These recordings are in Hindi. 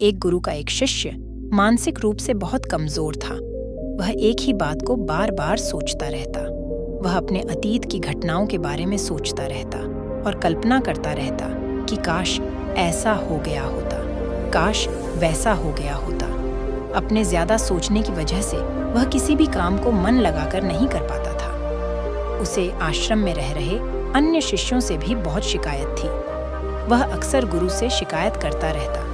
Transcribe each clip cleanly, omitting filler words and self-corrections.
एक गुरु का एक शिष्य मानसिक रूप से बहुत कमजोर था। वह एक ही बात को बार बार सोचता रहता। वह अपने अतीत की घटनाओं के बारे में सोचता रहता और कल्पना करता रहता कि काश ऐसा हो गया होता, काश वैसा हो गया होता। अपने ज्यादा सोचने की वजह से वह किसी भी काम को मन लगाकर नहीं कर पाता था। उसे आश्रम में रह रहे अन्य शिष्यों से भी बहुत शिकायत थी। वह अक्सर गुरु से शिकायत करता रहता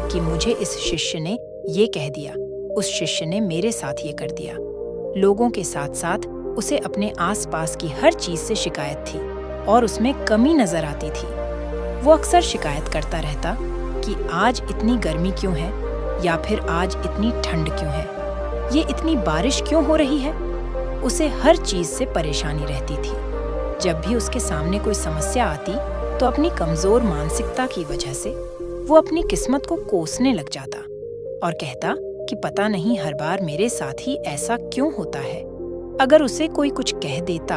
कि मुझे इस शिष्य ने ये कह दिया, उस शिष्य ने मेरे साथ ये कर दिया। लोगों के साथ साथ उसे अपने आसपास की हर चीज से शिकायत थी और उसमें कमी नजर आती थी। वो अक्सर शिकायत करता रहता कि आज इतनी गर्मी क्यों है, या फिर आज इतनी ठंड क्यों है, ये इतनी बारिश क्यों हो रही है। उसे हर चीज से परेशानी रहती थी। जब भी उसके सामने कोई समस्या आती तो अपनी कमजोर मानसिकता की वजह से वो अपनी किस्मत को कोसने लग जाता और कहता कि पता नहीं हर बार मेरे साथ ही ऐसा क्यों होता है। अगर उसे कोई कुछ कह देता,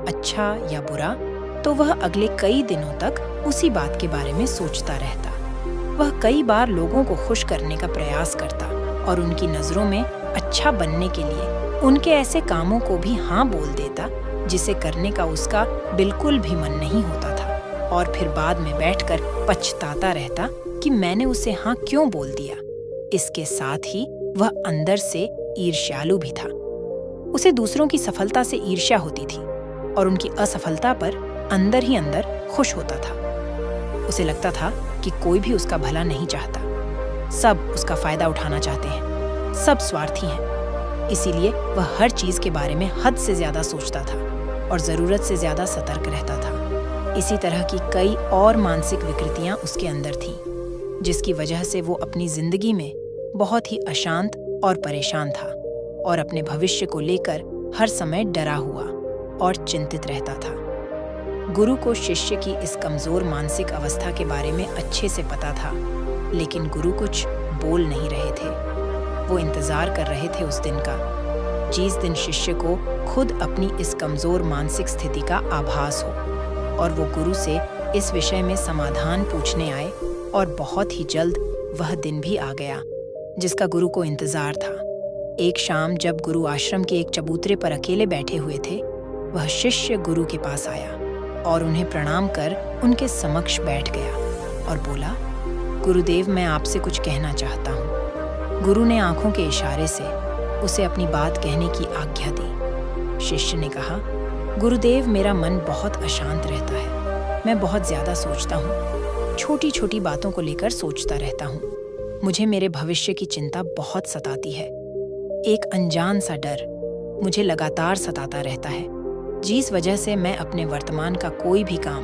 अच्छा या बुरा, तो वह अगले कई दिनों तक उसी बात के बारे में सोचता रहता। वह कई बार लोगों को खुश करने का प्रयास करता और उनकी नजरों में अच्छा बनने के लिए उनके ऐसे कामों को भी हाँ बोल देता जिसे करने का उसका बिल्कुल भी मन नहीं होता था, और फिर बाद में बैठकर पछताता रहता कि मैंने उसे हाँ क्यों बोल दिया। इसके साथ ही वह अंदर से ईर्ष्यालु भी था। उसे दूसरों की सफलता से ईर्ष्या होती थी और उनकी असफलता पर अंदर ही अंदर खुश होता था। उसे लगता था कि कोई भी उसका भला नहीं चाहता, सब उसका फायदा उठाना चाहते हैं, सब स्वार्थी हैं। इसीलिए वह हर चीज के बारे में हद से ज्यादा सोचता था और जरूरत से ज्यादा सतर्क रहता था। इसी तरह की कई और मानसिक विकृतियां उसके अंदर थीं, जिसकी वजह से वो अपनी जिंदगी में बहुत ही अशांत और परेशान था और अपने भविष्य को लेकर हर समय डरा हुआ और चिंतित रहता था। गुरु को शिष्य की इस कमजोर मानसिक अवस्था के बारे में अच्छे से पता था, लेकिन गुरु कुछ बोल नहीं रहे थे। वो इंतजार कर रहे थे उस दिन का, जिस दिन शिष्य को खुद अपनी इस कमजोर मानसिक स्थिति का आभास हो और वो गुरु से इस विषय में समाधान पूछने आए। और बहुत ही जल्द वह दिन भी आ गया जिसका गुरु को इंतजार था। एक शाम जब गुरु आश्रम के एक चबूतरे पर अकेले बैठे हुए थे, वह शिष्य गुरु के पास आया और उन्हें प्रणाम कर उनके समक्ष बैठ गया और बोला, गुरुदेव, मैं आपसे कुछ कहना चाहता हूँ। गुरु ने आंखों के इशारे से उसे अपनी बात कहने की आज्ञा दी। शिष्य ने कहा, गुरुदेव, मेरा मन बहुत अशांत रहता है। मैं बहुत ज्यादा सोचता हूँ, छोटी छोटी बातों को लेकर सोचता रहता हूँ। मुझे मेरे भविष्य की चिंता बहुत सताती है। एक अनजान सा डर मुझे लगातार सताता रहता है, जिस वजह से मैं अपने वर्तमान का कोई भी काम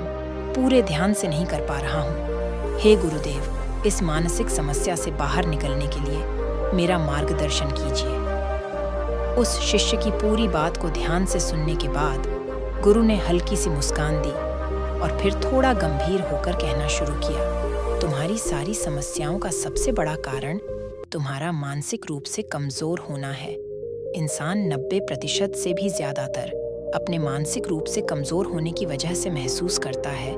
पूरे ध्यान से नहीं कर पा रहा हूँ। हे गुरुदेव, इस मानसिक समस्या से बाहर निकलने के लिए मेरा मार्गदर्शन कीजिए। उस शिष्य की पूरी बात को ध्यान से सुनने के बाद गुरु ने हल्की सी मुस्कान दी और फिर थोड़ा गंभीर होकर कहना शुरू किया, तुम्हारी सारी समस्याओं का सबसे बड़ा कारण तुम्हारा मानसिक रूप से कमजोर होना है। इंसान 90% से भी ज्यादातर अपने मानसिक रूप से कमजोर होने की वजह से महसूस करता है,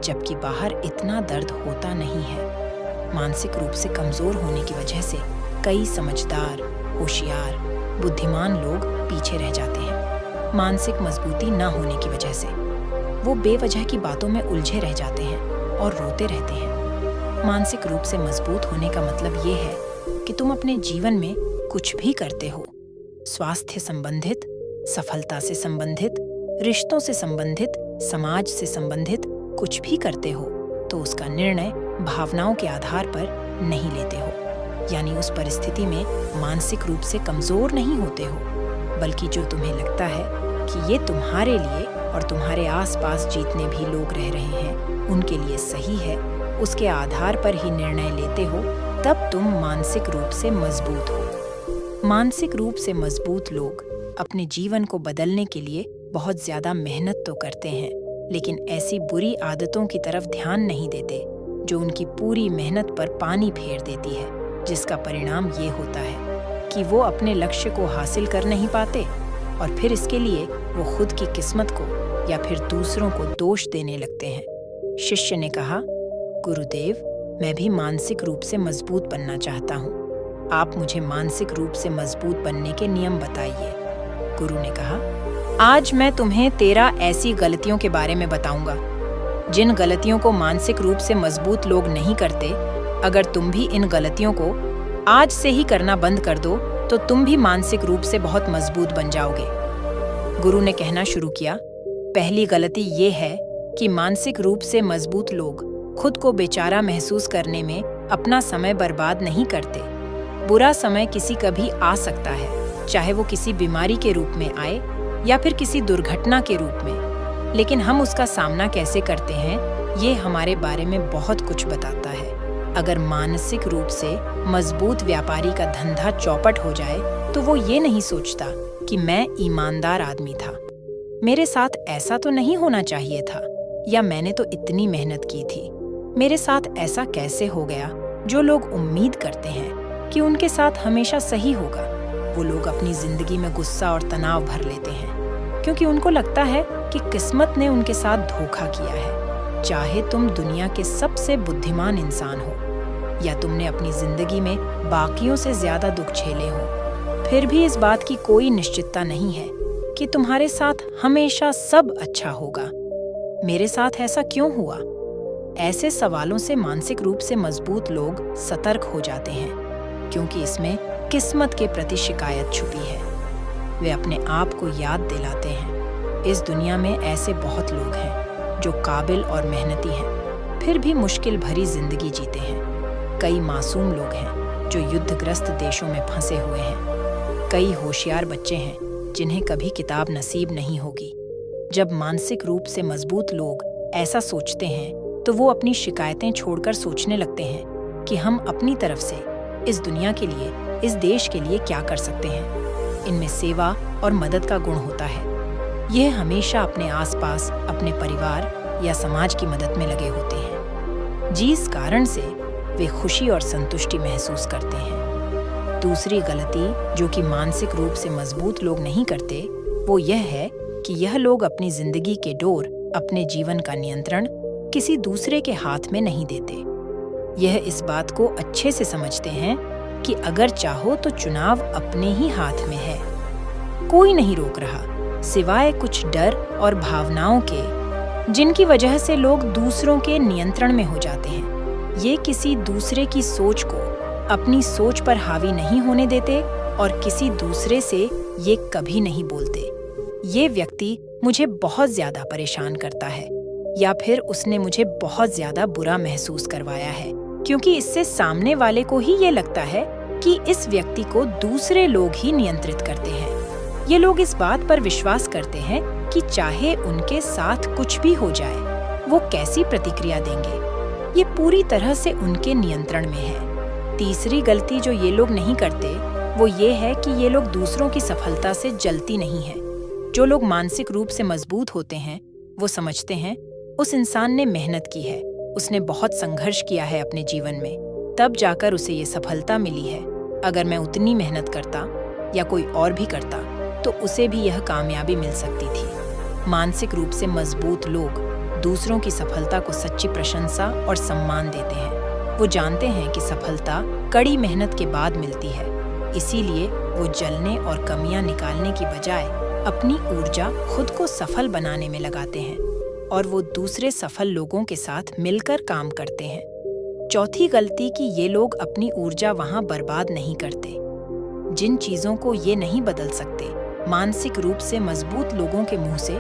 जबकि बाहर इतना दर्द होता नहीं है। मानसिक रूप से कमजोर होने की वजह से कई समझदार, होशियार, बुद्धिमान लोग पीछे रह जाते हैं। मानसिक मजबूती न होने की वजह से वो बेवजह की बातों में उलझे रह जाते हैं और रोते रहते हैं। मानसिक रूप से मजबूत होने का मतलब ये है कि तुम अपने जीवन में कुछ भी करते हो, स्वास्थ्य संबंधित, सफलता से संबंधित, रिश्तों से संबंधित, समाज से संबंधित कुछ भी करते हो, तो उसका निर्णय भावनाओं के आधार पर नहीं लेते हो। यानी उस परिस्थिति में मानसिक रूप से कमजोर नहीं होते हो, बल्कि जो तुम्हें लगता है कि ये तुम्हारे लिए और तुम्हारे आसपास जितने भी लोग रह रहे हैं उनके लिए सही है, उसके आधार पर ही निर्णय लेते हो, तब तुम मानसिक रूप से मजबूत हो। मानसिक रूप से मजबूत लोग अपने जीवन को बदलने के लिए बहुत ज्यादा मेहनत तो करते हैं, लेकिन ऐसी बुरी आदतों की तरफ ध्यान नहीं देते जो उनकी पूरी मेहनत पर पानी फेर देती है, जिसका परिणाम ये होता है कि वो अपने लक्ष्य को हासिल कर नहीं पाते और फिर इसके लिए वो खुद की किस्मत को या फिर दूसरों को दोष देने लगते हैं। शिष्य ने कहा, गुरुदेव, मैं भी मानसिक रूप से मजबूत बनना चाहता हूँ। आप मुझे मानसिक रूप से मजबूत बनने के नियम बताइए। गुरु ने कहा, आज मैं तुम्हें 13 ऐसी गलतियों के बारे में बताऊंगा जिन गलतियों को मानसिक रूप से मजबूत लोग नहीं करते। अगर तुम भी इन गलतियों को आज से ही करना बंद कर दो तो तुम भी मानसिक रूप से बहुत मजबूत बन जाओगे। गुरु ने कहना शुरू किया, पहली गलती ये है कि मानसिक रूप से मजबूत लोग खुद को बेचारा महसूस करने में अपना समय बर्बाद नहीं करते। बुरा समय किसी कभी आ सकता है, चाहे वो किसी बीमारी के रूप में आए या फिर किसी दुर्घटना के रूप में, लेकिन हम उसका सामना कैसे करते हैं ये हमारे बारे में बहुत कुछ बताता है। अगर मानसिक रूप से मजबूत व्यापारी का धंधा चौपट हो जाए तो वो ये नहीं सोचता कि मैं ईमानदार आदमी था, मेरे साथ ऐसा तो नहीं होना चाहिए था, या मैंने तो इतनी मेहनत की थी, मेरे साथ ऐसा कैसे हो गया। जो लोग उम्मीद करते हैं कि उनके साथ हमेशा सही होगा, वो लोग अपनी जिंदगी में गुस्सा और तनाव भर लेते हैं, क्योंकि उनको लगता है कि किस्मत ने उनके साथ धोखा किया है। चाहे तुम दुनिया के सबसे बुद्धिमान इंसान हो या तुमने अपनी जिंदगी में बाकियों से ज्यादा दुख झेले हो, फिर भी इस बात की कोई निश्चितता नहीं है कि तुम्हारे साथ हमेशा सब अच्छा होगा। मेरे साथ ऐसा क्यों हुआ? ऐसे सवालों से मानसिक रूप से मजबूत लोग सतर्क हो जाते हैं, क्योंकि इसमें किस्मत के प्रति शिकायत छुपी है। वे अपने आप को याद दिलाते हैं, इस दुनिया में ऐसे बहुत लोग हैं जो काबिल और मेहनती हैं, फिर भी मुश्किल भरी जिंदगी जीते हैं। कई मासूम लोग हैं जो युद्धग्रस्त देशों में फंसे हुए हैं। कई होशियार बच्चे हैं जिन्हें कभी किताब नसीब नहीं होगी। जब मानसिक रूप से मजबूत लोग ऐसा सोचते हैं तो वो अपनी शिकायतें छोड़कर सोचने लगते हैं कि हम अपनी तरफ से इस दुनिया के लिए, इस देश के लिए क्या कर सकते हैं। इनमें सेवा और मदद का गुण होता है। यह हमेशा अपने आसपास, अपने परिवार या समाज की मदद में लगे होते हैं, जिस कारण से वे खुशी और संतुष्टि महसूस करते हैं। दूसरी गलती जो कि मानसिक रूप से मजबूत लोग नहीं करते, वो यह है कि यह लोग अपनी जिंदगी के डोर, अपने जीवन का नियंत्रण किसी दूसरे के हाथ में नहीं देते। यह इस बात को अच्छे से समझते हैं कि अगर चाहो तो चुनाव अपने ही हाथ में है। कोई नहीं रोक रहा, सिवाय कुछ डर और भावनाओं के, जिनकी वजह से लोग दूसरों के नियंत्रण में हो जाते हैं। ये किसी दूसरे की सोच को अपनी सोच पर हावी नहीं होने देते और किसी दूसरे से ये कभी नहीं बोलते, ये व्यक्ति मुझे बहुत ज्यादा परेशान करता है, या फिर उसने मुझे बहुत ज्यादा बुरा महसूस करवाया है, क्योंकि इससे सामने वाले को ही ये लगता है कि इस व्यक्ति को दूसरे लोग ही नियंत्रित करते हैं। ये लोग इस बात पर विश्वास करते हैं कि चाहे उनके साथ कुछ भी हो जाए, वो कैसी प्रतिक्रिया देंगे, ये पूरी तरह से उनके नियंत्रण में है। तीसरी गलती जो ये लोग नहीं करते, वो ये है कि ये लोग दूसरों की सफलता से जलती नहीं है। जो लोग मानसिक रूप से मजबूत होते हैं, वो समझते हैं उस इंसान ने मेहनत की है, उसने बहुत संघर्ष किया है अपने जीवन में, तब जाकर उसे ये सफलता मिली है। अगर मैं उतनी मेहनत करता या कोई और भी करता तो उसे भी यह कामयाबी मिल सकती थी। मानसिक रूप से मजबूत लोग दूसरों की सफलता को सच्ची प्रशंसा और सम्मान देते हैं। वो जानते हैं कि सफलता कड़ी मेहनत के बाद मिलती है, इसीलिए वो जलने और कमियां निकालने की बजाय अपनी ऊर्जा खुद को सफल बनाने में लगाते हैं, और वो दूसरे सफल लोगों के साथ मिलकर काम करते हैं। चौथी गलती कि ये लोग अपनी ऊर्जा वहां बर्बाद नहीं करते। जिन चीजों को ये नहीं बदल सकते, मानसिक रूप से मजबूत लोगों के मुंह से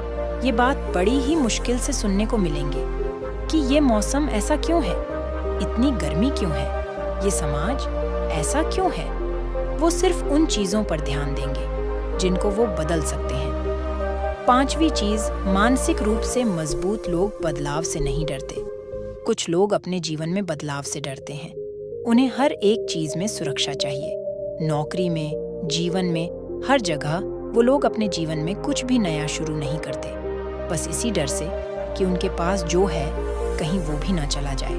ये बात बड़ी ही मुश्किल से सुनने को मिलेंगे कि ये मौसम ऐसा क्यों है, इतनी गर्मी क्यों है, ये समाज ऐसा क्यों है। वो सिर्फ उन चीजों पर ध्यान देंगे जिनको वो बदल सकते हैं। पांचवी चीज, मानसिक रूप से मजबूत लोग बदलाव से नहीं डरते। कुछ लोग अपने जीवन में बदलाव से डरते हैं। उन्हें हर एक चीज में सुरक्षा चाहिए। नौकरी में, जीवन में, हर जगह वो लोग अपने जीवन में कुछ भी नया शुरू नहीं करते, बस इसी डर से कि उनके पास जो है कहीं वो भी ना चला जाए।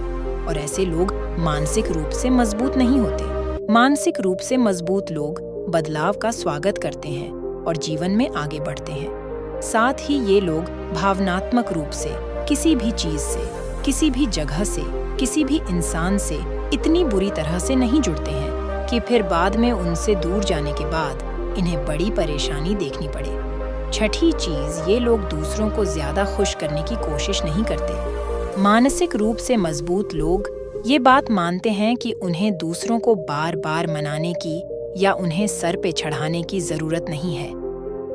और ऐसे लोग मानसिक रूप से मजबूत नहीं होते। मानसिक रूप से मजबूत लोग बदलाव का स्वागत करते हैं और जीवन में आगे बढ़ते हैं। साथ ही ये लोग भावनात्मक रूप से किसी भी चीज से, किसी भी जगह से किसी भी इंसान से इतनी बुरी तरह से नहीं जुड़ते हैं कि फिर बाद में उनसे दूर जाने के बाद इन्हें बड़ी परेशानी देखनी पड़े। छठी चीज, ये लोग दूसरों को ज्यादा खुश करने की कोशिश नहीं करते। मानसिक रूप से मजबूत लोग ये बात मानते हैं कि उन्हें दूसरों को बार बार मनाने की या उन्हें सर पे चढ़ाने की जरूरत नहीं है।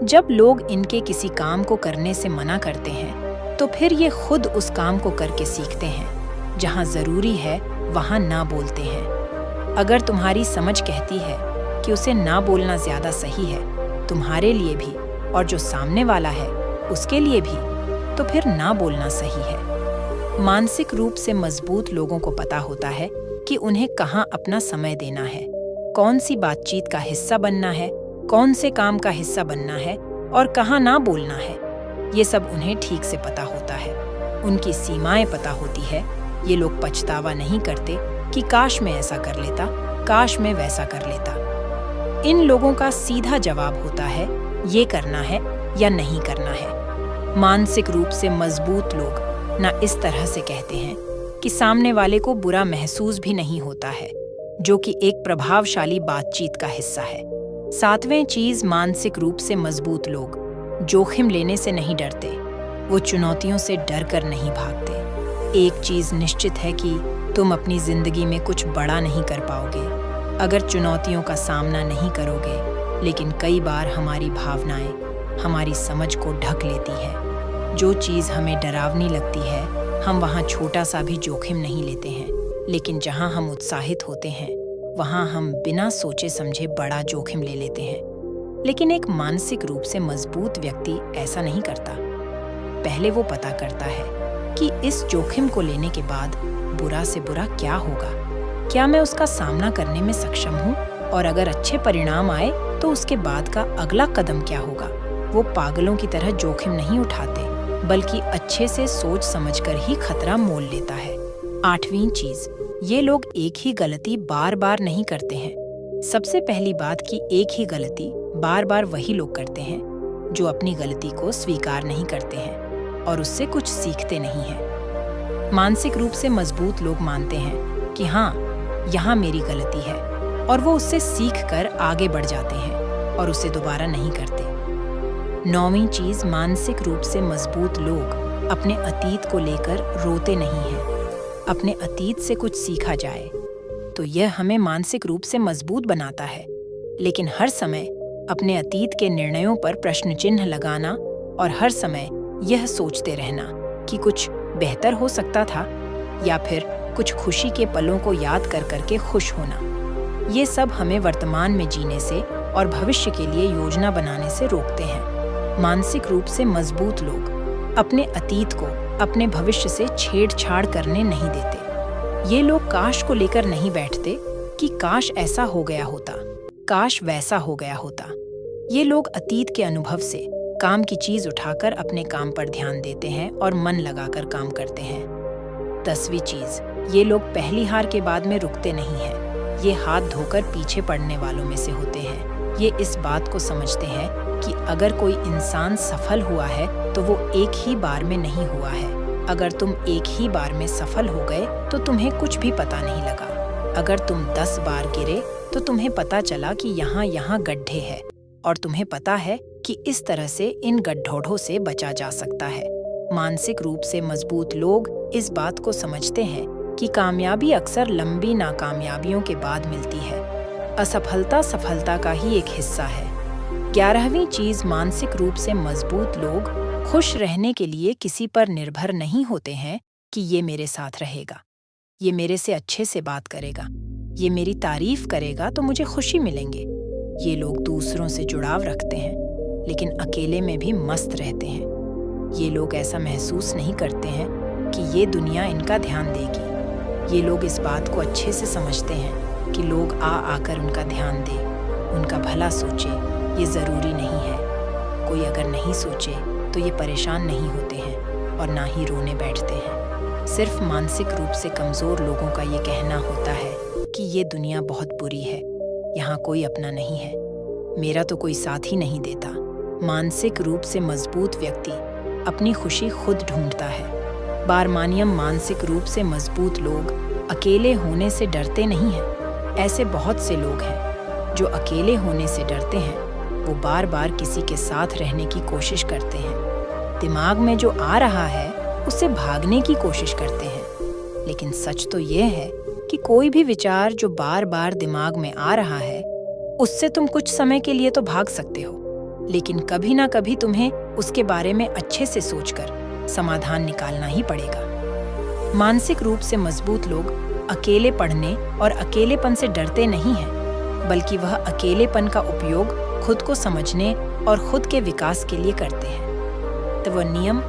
जब लोग इनके किसी काम को करने से मना करते हैं तो फिर ये खुद उस काम को करके सीखते हैं। जहाँ जरूरी है वहाँ ना बोलते हैं। अगर तुम्हारी समझ कहती है कि उसे ना बोलना ज्यादा सही है, तुम्हारे लिए भी और जो सामने वाला है उसके लिए भी, तो फिर ना बोलना सही है। मानसिक रूप से मजबूत लोगों को पता होता है कि उन्हें कहाँ अपना समय देना है, कौन सी बातचीत का हिस्सा बनना है, कौन से काम का हिस्सा बनना है और कहाँ ना बोलना है। ये सब उन्हें ठीक से पता होता है। उनकी सीमाएं पता होती है। ये लोग पछतावा नहीं करते कि काश मैं ऐसा कर लेता, काश मैं वैसा कर लेता। इन लोगों का सीधा जवाब होता है, ये करना है या नहीं करना है। मानसिक रूप से मजबूत लोग ना इस तरह से कहते हैं कि सामने वाले को बुरा महसूस भी नहीं होता है, जो कि एक प्रभावशाली बातचीत का हिस्सा है। सातवें चीज, मानसिक रूप से मजबूत लोग जोखिम लेने से नहीं डरते। वो चुनौतियों से डर कर नहीं भागते। एक चीज निश्चित है कि तुम अपनी जिंदगी में कुछ बड़ा नहीं कर पाओगे अगर चुनौतियों का सामना नहीं करोगे। लेकिन कई बार हमारी भावनाएं हमारी समझ को ढक लेती है। जो चीज़ हमें डरावनी लगती है, हम वहाँ छोटा सा भी जोखिम नहीं लेते हैं। लेकिन जहाँ हम उत्साहित होते हैं, वहाँ हम बिना सोचे समझे बड़ा जोखिम ले लेते हैं। लेकिन एक मानसिक रूप से मजबूत व्यक्ति ऐसा नहीं करता। पहले वो पता करता है कि इस जोखिम को लेने के बाद बुरा से बुरा क्या होगा, क्या मैं उसका सामना करने में सक्षम हूँ, और अगर अच्छे परिणाम आए तो उसके बाद का अगला कदम क्या होगा। वो पागलों की तरह जोखिम नहीं उठाते, बल्कि अच्छे से सोच समझकर ही खतरा मोल लेता है। आठवीं चीज, ये लोग एक ही गलती बार बार नहीं करते हैं। सबसे पहली बात कि एक ही गलती बार बार वही लोग करते हैं जो अपनी गलती को स्वीकार नहीं करते हैं और उससे कुछ सीखते नहीं हैं। मानसिक रूप से मजबूत लोग मानते हैं कि हाँ, यहाँ मेरी गलती है, और वो उससे सीख कर आगे बढ़ जाते हैं और उसे दोबारा नहीं करते। नौवीं चीज, मानसिक रूप से मजबूत लोग अपने अतीत को लेकर रोते नहीं हैं। अपने अतीत से कुछ सीखा जाए तो यह हमें मानसिक रूप से मजबूत बनाता है। लेकिन हर समय अपने अतीत के निर्णयों पर प्रश्न चिन्ह लगाना और हर समय यह सोचते रहना कि कुछ बेहतर हो सकता था, या फिर कुछ खुशी के पलों को याद कर करके खुश होना, ये सब हमें वर्तमान में जीने से और भविष्य के लिए योजना बनाने से रोकते हैं। मानसिक रूप से मजबूत लोग अपने अतीत को अपने भविष्य से छेड़छाड़ करने नहीं देते। ये लोग काश को लेकर नहीं बैठते कि काश ऐसा हो गया होता, काश वैसा हो गया होता। ये लोग अतीत के अनुभव से काम की चीज उठाकर अपने काम पर ध्यान देते हैं और मन लगाकर काम करते हैं। 10वीं चीज, ये लोग पहली हार के बाद में रुकते नहीं हैं। ये हाथ धोकर पीछे पड़ने वालों में से होते हैं। ये इस बात को समझते हैं कि अगर कोई इंसान सफल हुआ है तो वो एक ही बार में नहीं हुआ है। अगर तुम एक ही बार में सफल हो गए तो तुम्हें कुछ भी पता नहीं लगा। अगर तुम 10 बार गिरे तो तुम्हें पता चला कि यहाँ गड्ढे हैं, और तुम्हें पता है कि इस तरह से इन गड्ढों से बचा जा सकता है। मानसिक रूप से मजबूत लोग इस बात को समझते हैं कि कामयाबी अक्सर लंबी नाकामयाबियों के बाद मिलती है। असफलता सफलता का ही एक हिस्सा है। 11वीं चीज, मानसिक रूप से मजबूत लोग खुश रहने के लिए किसी पर निर्भर नहीं होते हैं कि ये मेरे साथ रहेगा, ये मेरे से अच्छे से बात करेगा, ये मेरी तारीफ करेगा तो मुझे खुशी मिलेंगे। ये लोग दूसरों से जुड़ाव रखते हैं, लेकिन अकेले में भी मस्त रहते हैं। ये लोग ऐसा महसूस नहीं करते हैं कि ये दुनिया इनका ध्यान देगी। ये लोग इस बात को अच्छे से समझते हैं कि लोग आकर उनका ध्यान दे, उनका भला सोचे, ये ज़रूरी नहीं है। कोई अगर नहीं सोचे तो ये परेशान नहीं होते हैं और ना ही रोने बैठते हैं। सिर्फ मानसिक रूप से कमज़ोर लोगों का ये कहना होता है कि ये दुनिया बहुत बुरी है, यहाँ कोई अपना नहीं है, मेरा तो कोई साथ ही नहीं देता। मानसिक रूप से मजबूत व्यक्ति अपनी खुशी खुद ढूंढता है। बारमानियम मानसिक रूप से मजबूत लोग अकेले होने से डरते नहीं हैं। ऐसे बहुत से लोग हैं जो अकेले होने से डरते हैं। वो बार बार किसी के साथ रहने की कोशिश करते हैं। दिमाग में जो आ रहा है उससे भागने की कोशिश करते हैं। लेकिन सच तो ये है कि कोई भी विचार जो बार बार दिमाग में आ रहा है उससे तुम कुछ समय के लिए तो भाग सकते हो, लेकिन कभी ना कभी तुम्हें उसके बारे में अच्छे से सोचकर समाधान निकालना ही पड़ेगा। मानसिक रूप से मजबूत लोग अकेले पढ़ने और अकेलेपन से डरते नहीं हैं, बल्कि वह अकेलेपन का उपयोग खुद को समझने और खुद के विकास के लिए करते हैं। तो वह नियम,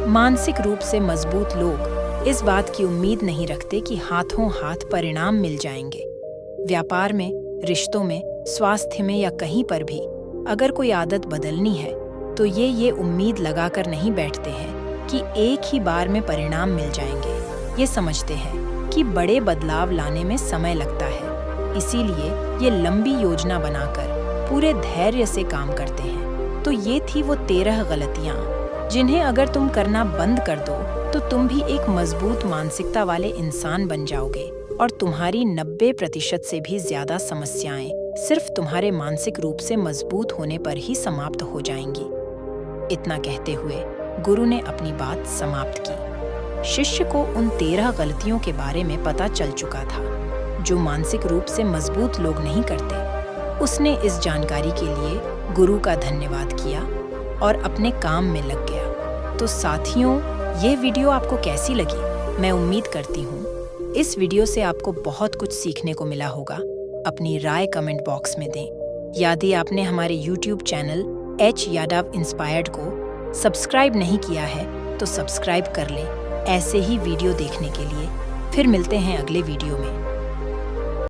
मानसिक रूप से मजबूत लोग इस बात की उम्मीद नहीं रखते कि हाथों हाथ परिणाम मिल जाएंगे। व्यापार में, रिश्तों में, स्वास्थ्य में या कहीं पर भी अगर कोई आदत बदलनी है तो ये उम्मीद लगाकर नहीं बैठते हैं कि एक ही बार में परिणाम मिल जाएंगे। ये समझते हैं कि बड़े बदलाव लाने में समय लगता है, इसीलिए ये लंबी योजना बनाकर पूरे धैर्य से काम करते हैं। तो ये थी वो 13 गलतियाँ जिन्हें अगर तुम करना बंद कर दो तो तुम भी एक मजबूत मानसिकता वाले इंसान बन जाओगे और तुम्हारी 90% से भी ज्यादा समस्याएं सिर्फ तुम्हारे मानसिक रूप से मजबूत होने पर ही समाप्त हो जाएंगी। इतना कहते हुए गुरु ने अपनी बात समाप्त की। शिष्य को उन 13 गलतियों के बारे में पता चल चुका था जो मानसिक रूप से मजबूत लोग नहीं करते। उसने इस जानकारी के लिए गुरु का धन्यवाद किया और अपने काम में लग गया। तो साथियों, ये वीडियो आपको कैसी लगी? मैं उम्मीद करती हूँ इस वीडियो से आपको बहुत कुछ सीखने को मिला होगा। अपनी राय कमेंट बॉक्स में दें। यदि आपने हमारे YouTube channel H Yadav inspired को सब्सक्राइब नहीं किया है तो सब्सक्राइब कर लें ऐसे ही वीडियो देखने के लिए। फिर मिलते हैं अगले वीडियो में।